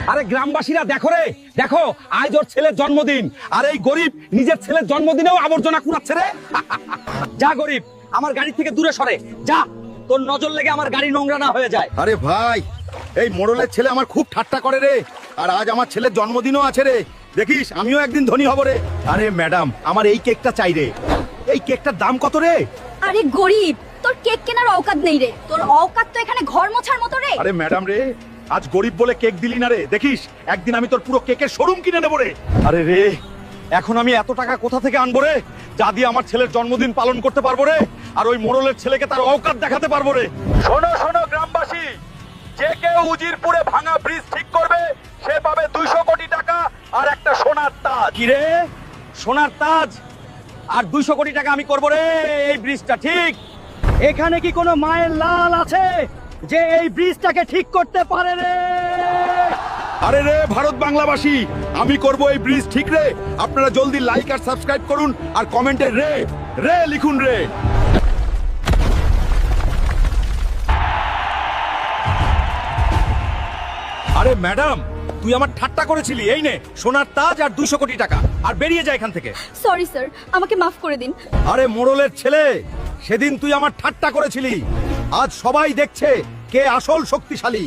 আরে গ্রামবাসীরা দেখো রে, দেখো আজ ওর ছেলের জন্মদিন, আর এই গরিব নিজের ছেলের জন্মদিনেও আবর্জনা কুড়াচ্ছে রে। যা গরিব, আমার গাড়ি থেকে দূরে সরে যা, তোর নজর লেগে আমার গাড়ি নোংরা না হয়ে যায়। আরে ভাই, এই মোড়লের ছেলে আমার খুব ঠাট্টা করে রে, আর আজ আমার ছেলের জন্মদিনও আছে রে, দেখিস আমিও একদিন ধনী হব রে। আরে ম্যাডাম, আমার এই কেকটা চাই রে। এই কেকটার দাম কত রে? আরে গরিব, তোর কেক কেনার অওকাত নেই রে, তোর অওকাত তো এখানে ঘর মোছার মতো রে। আরে ম্যাডাম রে, আজ গরিব বলে কেক দিলি না রে, দেখিস একদিন আমি তোর পুরো কেকের শোরুম কিনে নেবো রে। আরে রে, এখন আমি এত টাকা কোথা থেকে আনবো রে, যা দিয়ে আমার ছেলের জন্মদিন পালন করতে পারবো রে, আর ওই মোড়লের ছেলেকে তার অওকাত দেখাতে পারবো রে। শোনো শোনো গ্রামবাসী, যে কেউ উজিরপুরে ভাঙা ব্রিজ ঠিক করবে সে পাবে 200 কোটি টাকা আর একটা সোনার তাজ। কি রে, সোনার তাজ আর 200 কোটি টাকা আমি করবো রে এই ব্রিজটা ঠিক। এখানে কি কোনো মায়ের লাল আছে যে এই ব্রিজটাকে ঠিক করতে পারে রে? আরে রে ভারত বাংলাবাসী, আমি করব এই ব্রিজ ঠিক রে। আপনারা জলদি লাইক আর সাবস্ক্রাইব করুন, আর কমেন্টে রে রে লিখুন রে। আরে ম্যাডাম, তুই আমার ঠাট্টা করেছিলি, এই নে সোনার তাজ আর 200 কোটি টাকা, আর বেরিয়ে যায় এখান থেকে। সরি স্যার, আমাকে মাফ করে দিন। আরে মোড়লের ছেলে, সেদিন তুই আমার ঠাট্টা করেছিলি, আজ সবাই দেখছে কে আসল শক্তিশালী।